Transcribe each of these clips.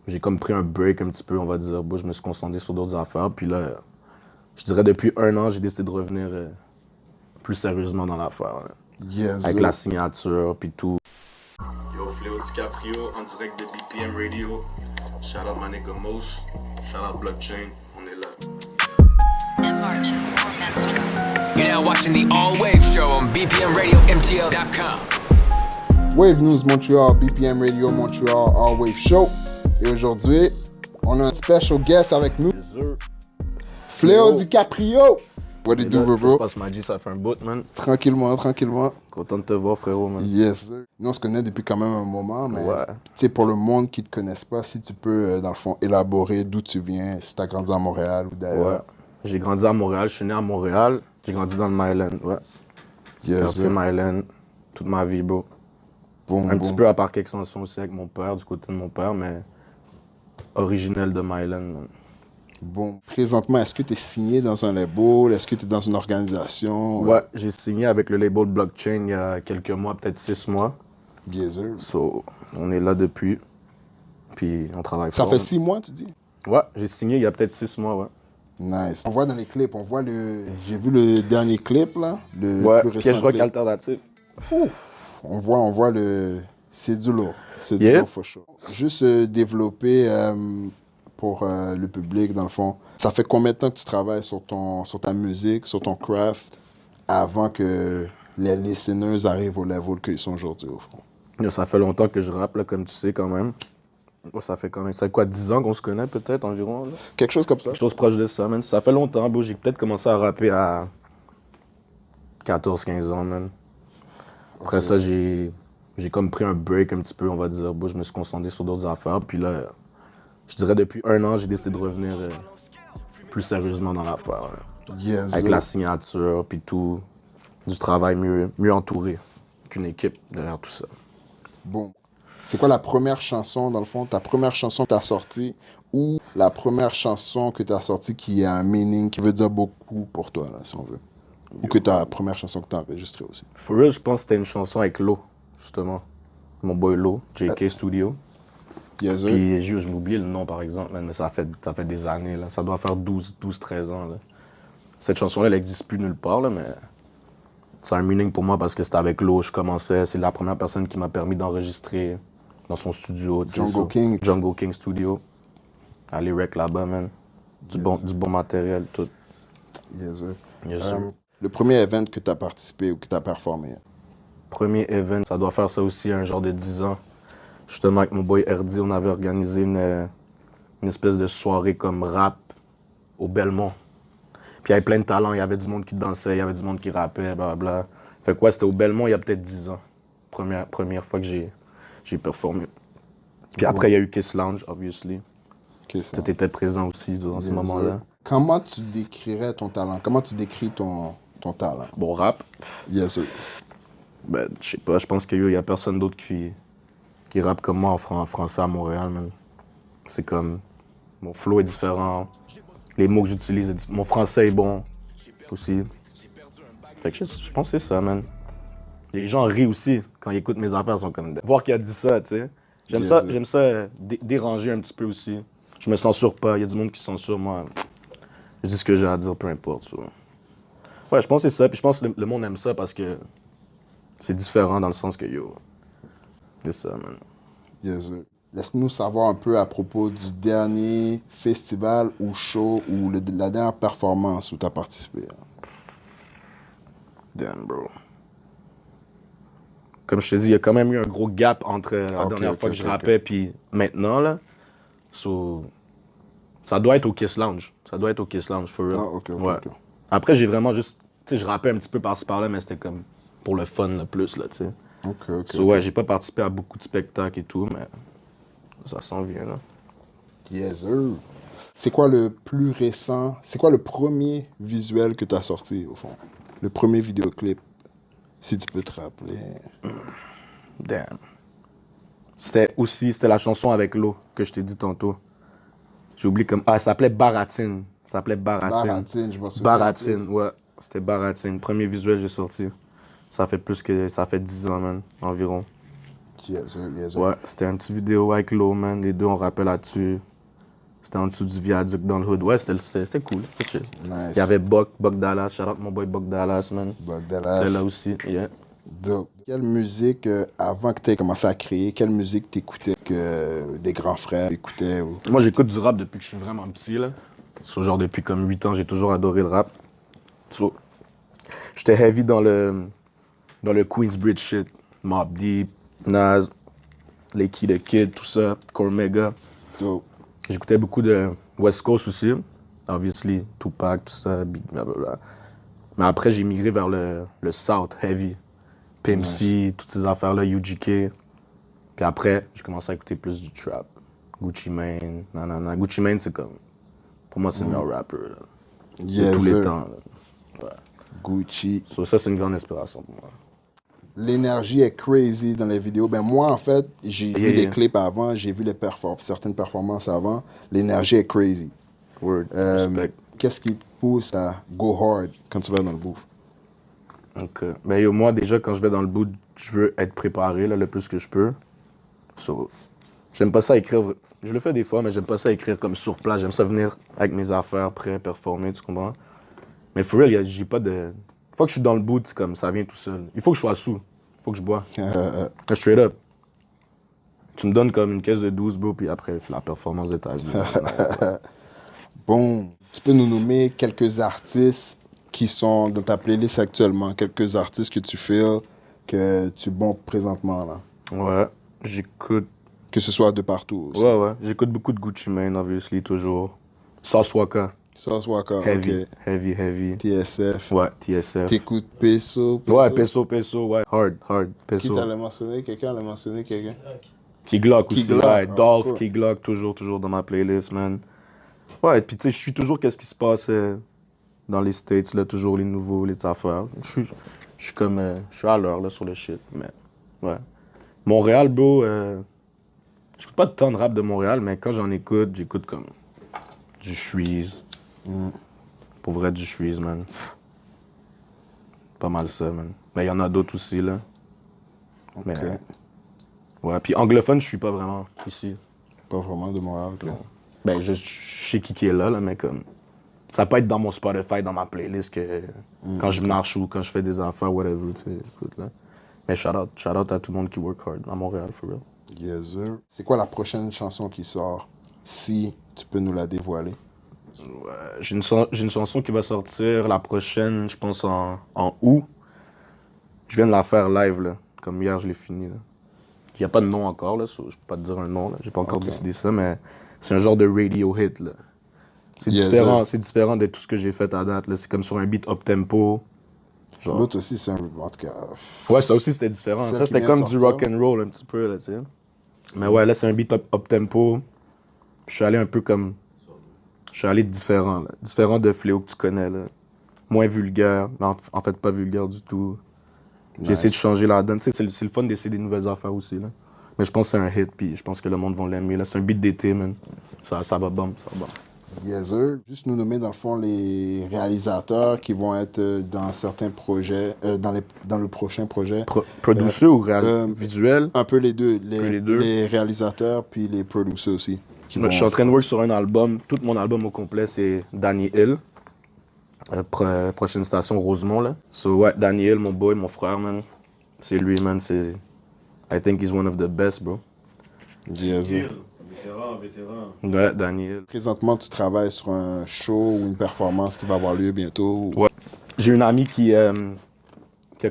j'ai comme pris un break un petit peu, on va dire. Bon, je me suis concentré sur d'autres affaires. Puis là, je dirais depuis 1 an, j'ai décidé de revenir plus sérieusement dans l'affaire. Là. Yes, Avec sir. la signature, puis tout. Yo, Fléau DiCaprio, en direct de BPM Radio. Shout out my nigga Mos. Shout out Blockchain. On est là. MR2 Orchestra. You're now watching the All Wave Show on BPMRadioMTL.com. Wave News Montreal, BPM Radio Montreal, All Wave Show. Et aujourd'hui, on a un special guest avec nous, Fléau DiCaprio. What do you do, Ça se bro? passe, Maggi, ça fait un bout, man. Tranquillement, tranquillement. Content de te voir, frérot, man. Yes, sir. Nous, on se connaît depuis quand même un moment, mais Ouais. tu sais, pour le monde qui ne te connaisse pas, si tu peux, dans le fond, élaborer d'où tu viens, si tu as grandi à Montréal ou Ouais. d'ailleurs. J'ai grandi à Montréal, je suis né à Montréal. J'ai grandi dans le Myland, ouais. Yes, Quartier sir. Myland, toute ma vie, bro. Boom, Un boom. petit peu à Parc Extension aussi avec mon père, du côté de mon père, mais originel de Myland, man. Bon, présentement, est-ce que tu es signé dans un label? Est-ce que tu es dans une organisation? Ouais, j'ai signé avec le label Blockchain il y a quelques mois, peut-être 6 mois. Yes, sir. So, on est là depuis. Puis on travaille Ça fort. fait 6 mois, tu dis? Ouais, j'ai signé il y a peut-être 6 mois, ouais. Nice. On voit dans les clips, on voit le... J'ai vu le dernier clip, là, le Ouais, plus récent piège rock clip. alternatif. On voit le... C'est du lourd. C'est du Yeah. lourd, for sure. Juste développer pour le public, dans le fond. Ça fait combien de temps que tu travailles sur ta musique, sur ton craft, avant que les listeners arrivent au level qu'ils sont aujourd'hui, au fond? Yo, ça fait longtemps que je rappe, là, comme tu sais, quand même. Ouais, ça fait quand même, ça fait quoi, 10 ans qu'on se connaît, peut-être, environ, là? Quelque chose comme ça? Quelque chose proche de ça, man. Ça fait longtemps, bro. J'ai peut-être commencé à rapper à 14-15 ans, man. Après ça, j'ai comme pris un break un petit peu, on va dire. Bon, je me suis concentré sur d'autres affaires. Puis là, je dirais depuis 1 an, j'ai décidé de revenir plus sérieusement dans l'affaire. Là. Yes, Avec sir. la signature, puis tout. Du travail mieux entouré qu'une équipe derrière tout ça. Bon. C'est quoi la première chanson, dans le fond, ta première chanson que tu as sortie ou la première chanson que tu as sortie qui a un meaning, qui veut dire beaucoup pour toi, là, si on veut? Ou que ta première chanson que tu as enregistrée aussi? For real, je pense que c'était une chanson avec Lo, justement. Mon boy Lo, JK Studio. Yes, sir. Puis je m'oublie le nom, par exemple, man, mais ça fait des années. Là. Ça doit faire 12-13 ans. Là. Cette chanson-là, elle n'existe plus nulle part, là, mais c'est un meaning pour moi parce que c'était avec Lo. Je commençais, c'est la première personne qui m'a permis d'enregistrer dans son studio. tu sais, Django ça. King. Django King Studio. À l'Irec là-bas, man. Du bon matériel, tout. Yes, sir. Yes, sir. Le premier event que tu as participé ou que tu as performé? Premier event, ça doit faire ça aussi un genre de 10 ans. Justement, avec mon boy RD, on avait organisé une espèce de soirée comme rap au Belmont. Puis il y avait plein de talents, il y avait du monde qui dansait, il y avait du monde qui rappait, blablabla. Fait que ouais, c'était au Belmont il y a peut-être 10 ans. Première fois que j'ai performé. Puis après, il y a eu Kiss Lounge, obviously. Ok, ça. Tu étais présent aussi durant ces Yes, moments-là. sir. Comment tu décrirais ton talent? Comment tu décris ton talent? Bon, rap, Yes, sir. ben, je sais pas, je pense qu'il y a personne d'autre qui rappe comme moi en français à Montréal, man. C'est comme, mon flow est différent, les mots que j'utilise, mon français est bon aussi. Fait que je pense que c'est ça, man. Les gens rient aussi quand ils écoutent mes affaires, ils sont comme, voir qui a dit ça, tu sais. J'aime Yes, ça, sir. j'aime ça déranger un petit peu aussi. Je me censure pas, il y a du monde qui censure, moi. Je dis ce que j'ai à dire, peu importe, tu vois. Ouais, je pense que c'est ça, puis je pense que le monde aime ça parce que c'est différent dans le sens que, yo, c'est ça, man. Yes, sir. Laisse-nous savoir un peu à propos du dernier festival ou show ou la dernière performance où tu as participé. Damn, bro. Comme je te dis, il y a quand même eu un gros gap entre la Ok, dernière ok, fois que ok, je rappais puis maintenant, là. So, ça doit être au Kiss Lounge. Ça doit être au Kiss Lounge, for real. Ah, ok, ok, Ouais. ok. Après, j'ai vraiment juste... Tu sais, je rappais un petit peu par-ci par-là, mais c'était comme pour le fun, le plus, là, tu sais. Ok, ok. So, ouais, j'ai pas participé à beaucoup de spectacles et tout, mais ça s'en vient, là. Yes, sir. C'est quoi le plus récent, c'est quoi le premier visuel que tu as sorti, au fond? Le premier vidéoclip, si tu peux te rappeler. Damn. C'était la chanson avec l'eau que je t'ai dit tantôt. J'ai oublié comme... Ah, elle s'appelait Baratine. Ça s'appelait Baratine. Baratine, je m'en souviens. Baratine, ouais. C'était Baratine. Premier visuel que j'ai sorti. Ça fait 10 ans, man, environ. Yes, sir, yes, sir. Ouais, c'était un petit vidéo avec Low, man. Les deux, on rappelle là-dessus. C'était en dessous du viaduc dans le hood. Ouais, c'était cool. C'était chill. Nice. Il y avait Buck Dallas. Shout out mon boy Buck Dallas, man. Buck C'était là Dallas. aussi, yeah. Dope. Quelle musique, avant que tu aies commencé à créer, quelle musique t'écoutais que des grands frères écoutaient? Ou... Moi, j'écoute du rap depuis que je suis vraiment petit, là. So, genre, depuis comme 8 ans, j'ai toujours adoré le rap. So, j'étais heavy dans le Queensbridge shit. Mobb Deep, Nas, les Kid the Kid, tout ça, Cormega. Dope. J'écoutais beaucoup de West Coast aussi. Obviously, Tupac, tout ça, Big blablabla. Mais après, j'ai migré vers le South, heavy. Pimp C, toutes ces affaires-là, UGK. Puis après, j'ai commencé à écouter plus du trap. Gucci Mane, nanana. Gucci Mane, c'est comme... Pour moi, c'est le meilleur rapper là, de Yes, tous les sir. temps. Là. Ouais. Gucci. So, ça, c'est une grande inspiration pour moi. L'énergie est crazy dans les vidéos. Ben moi, en fait, j'ai vu les yeah. clips avant, j'ai vu certaines performances avant. L'énergie est crazy. Word, Euh, respect. Qu'est-ce qui te pousse à go hard quand tu vas dans le booth? Donc, ben, yo, moi, déjà, quand je vais dans le boot, je veux être préparé là, le plus que je peux. So, j'aime pas ça écrire. Je le fais des fois, mais j'aime pas ça écrire comme sur place. J'aime ça venir avec mes affaires, prêt, performer, tu comprends? Mais for real, j'ai pas de... Une fois que je suis dans le boot, c'est comme ça vient tout seul. Il faut que je sois sous. Il faut que je bois. Straight up. Tu me donnes comme une caisse de 12, bro, puis après, c'est la performance de ta vie. Bon, tu peux nous nommer quelques artistes qui sont dans ta playlist actuellement, quelques artistes que tu fais, que tu bombes présentement, là. Ouais, j'écoute... Que ce soit de partout aussi. Ouais, j'écoute beaucoup de Gucci Mane, obviously, toujours. Sauce Waka. Sauce Waka, Heavy, ok. heavy. TSF. Ouais, TSF. T'écoutes Peso. Ouais, Peso, ouais. Hard, Qui Peso. t'allait mentionner? Quelqu'un allait mentionner quelqu'un? Key Glock aussi, Glock, ouais. of Dolph, course. Key Glock, toujours dans ma playlist, man. Ouais, puis tu sais, je suis toujours qu'est-ce qui se passe dans les States, là, toujours les nouveaux, les affaires. Je suis comme, je suis à l'heure, là, sur le shit, mais, ouais. Montréal, bro, j'écoute pas tant de rap de Montréal, mais quand j'en écoute, j'écoute comme du Shreeze. Pour vrai, du Shreeze, man. Pas mal ça, man. Mais il y en a d'autres aussi, là. Mais, Ok. ouais, puis anglophone, je suis pas vraiment ici. Pas vraiment de Montréal, ok. Ben, je sais qui est là, mais comme... Ça peut être dans mon Spotify, dans ma playlist, que quand je marche ou quand je fais des affaires, whatever, tu sais, écoute, là. Mais shout out à tout le monde qui work hard à Montréal, for real. Yes, sir. C'est quoi la prochaine chanson qui sort, si tu peux nous la dévoiler? J'ai une chanson qui va sortir la prochaine, je pense, en août. Je viens de la faire live, là. Comme hier, je l'ai fini, là. Il n'y a pas de nom encore, là, so je peux pas te dire un nom, là. J'ai pas encore décidé ça, mais c'est un genre de radio hit, là. C'est Yes, différent, sir. c'est différent de tout ce que j'ai fait à date, là. C'est comme sur un beat up-tempo. Genre... L'autre aussi, c'est un... En tout cas... Ouais, ça aussi, c'était différent. Celle Ça, qui c'était vient de comme du sortir. rock and roll, un petit peu, là, tu sais. Mais ouais, là, c'est un beat up-tempo. Je suis allé un peu comme... Je suis allé différent, là. Différent de Fléau que tu connais, là. Moins vulgaire, mais en fait, pas vulgaire du tout. J'ai essayé de changer la donne. Tu sais, c'est le fun d'essayer des nouvelles affaires aussi, là. Mais je pense que c'est un hit, puis je pense que le monde va l'aimer, là. C'est un beat d'été, man. Ça va bomb, ça va bomb. Yes, sir. Juste nous nommer, dans le fond, les réalisateurs qui vont être dans certains projets, dans le prochain projet. Producer ou visuel? Un peu les deux. les deux. Les réalisateurs, puis les producers aussi. Je suis en train de work sur un album. Tout mon album au complet, c'est Danny Hill. Prochaine station, Rosemont, là. So, ouais, Danny Hill, mon boy, mon frère, man. C'est lui, man. I think he's one of the best, bro. Yes, sir. Vétéran. Ouais, Danny Hill. Présentement, tu travailles sur un show ou une performance qui va avoir lieu bientôt. Ouais. J'ai une amie qui a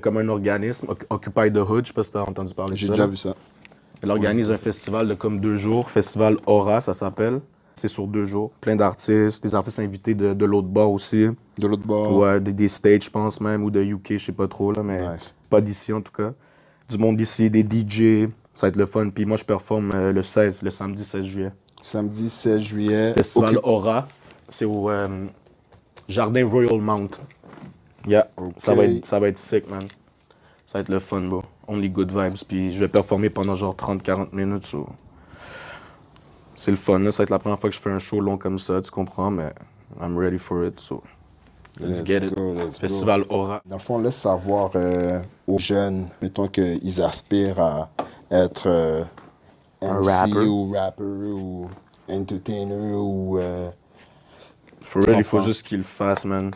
comme un organisme, Occupy the Hood, je sais pas si t'as entendu parler de ça. J'ai déjà là. vu ça. Elle organise un festival de comme 2 jours, Festival Aura, ça s'appelle. C'est sur 2 jours. Plein d'artistes, des artistes invités de l'autre bord aussi. De l'autre bord. Ouais, des stages, je pense même, ou de UK, je sais pas trop, là, mais Nice. pas d'ici en tout cas. Du monde d'ici, des DJ, ça va être le fun. Puis moi, je performe le samedi 16 juillet. Samedi 16 juillet. Festival Occup- Aura, c'est au Jardin Royal Mount. Yeah, Ok. ça va être sick, man. Ça va être le fun, bro. Only good vibes. Puis je vais performer pendant genre 30-40 minutes. So. C'est le fun, là. Ça va être la première fois que je fais un show long comme ça, tu comprends, mais I'm ready for it, so let's get it. Let's Festival Aura. Dans le fond, laisse savoir aux jeunes, mettons qu'ils aspirent à être Un MC rapper. ou rapper ou entertainer ou... For Tu real, il faut comprends? juste qu'il le fasse, man.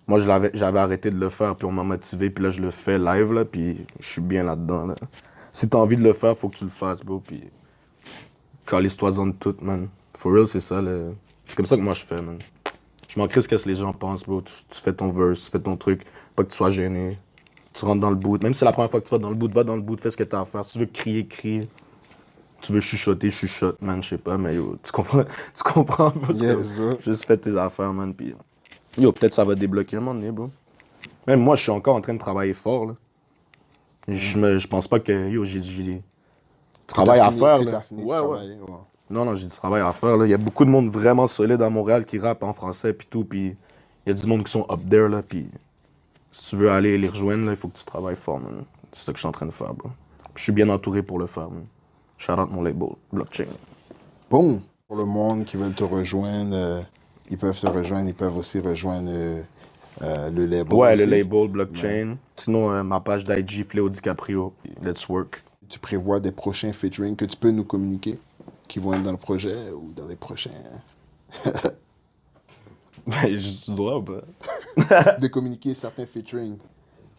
Moi, j'avais arrêté de le faire, puis on m'a motivé, puis là, je le fais live, là, puis je suis bien là-dedans, là. Si t'as envie de le faire, faut que tu le fasses, bro, puis calisse-toi-en de tout, man. For real, c'est ça, c'est comme ça que moi je fais, man. Je m'en crisse ce que les gens pensent, bro. Tu fais ton verse, tu fais ton truc, pas que tu sois gêné. Tu rentres dans le boot. Même si c'est la première fois que tu vas dans le boot, va dans le boot, fais ce que t'as à faire. Si tu veux crier, crie. Tu veux chuchoter, chuchote, man, je sais pas, mais yo, tu comprends, tu comprends, bro? C'est Yes, comme, sir. juste fais tes affaires, man, puis yo, peut-être ça va débloquer un moment donné, bro. Même moi, je suis encore en train de travailler fort, là. Je pense pas que, yo, j'ai du travail à faire, Que là. t'as fini de Ouais, ouais. travailler, ouais. Non, j'ai du travail à faire, là. Il y a beaucoup de monde vraiment solide à Montréal qui rappe en français, puis tout, puis il y a du monde qui sont up there, là, puis si tu veux aller les rejoindre, là, il faut que tu travailles fort, man. C'est ça que je suis en train de faire, bro. Puis je suis bien entouré pour le faire, man. Shout out mon label, Blockchain. Bon, pour le monde qui veut te rejoindre, ils peuvent te rejoindre, ils peuvent aussi rejoindre le label. Ouais, aussi. le label, Blockchain. Sinon, ma page d'IG, Fléau DiCaprio, puis Let's Work. Tu prévois des prochains featuring que tu peux nous communiquer, qui vont être dans le projet ou dans les prochains... Ben, je dois ou pas? de communiquer certains featuring.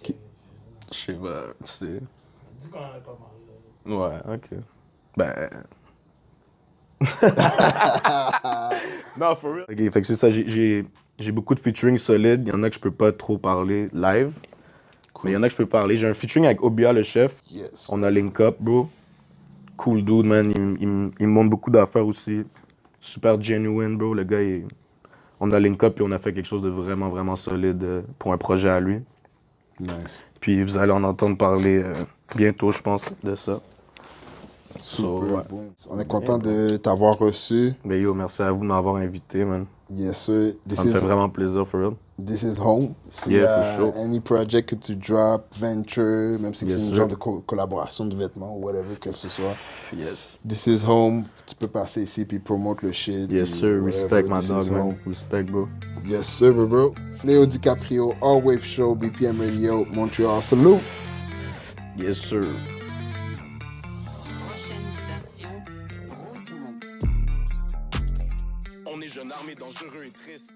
Je sais pas, tu sais. Dis qu'on en a pas mal. Là. Ouais, ok. Ben. Non, for real. Ok, fait que c'est ça, j'ai beaucoup de featuring solides. Il y en a que je peux pas trop parler live. Mais il y en a que je peux parler. J'ai un featuring avec Obia le chef. Yes. On a link up, bro. Cool dude, man. Il me montre beaucoup d'affaires aussi. Super genuine, bro. Le gars, on a link up et on a fait quelque chose de vraiment, vraiment solide pour un projet à lui. Nice. Puis vous allez en entendre parler bientôt, je pense, de ça. Super ouais. bon. On est content de t'avoir reçu. Mais yo, merci à vous de m'avoir invité, man. Yes, sir. Ça me fait vraiment plaisir, for real. This is home. S'il Yeah, y a for sure. any project que tu drop, venture, même si Yes, c'est une sir. genre de collaboration de vêtements ou whatever que ce soit. Yes. This is home. Tu peux passer ici puis promote le shit. Yes, puis sir. whatever. Respect, my This dog, is man. home. Respect, bro. Yes, sir, bro. Fléau DiCaprio, All Wave Show, BPM Radio, Montreal. Salute. Yes, sir. Prochaine station, Rosemont. On est jeune, armé, dangereux et triste.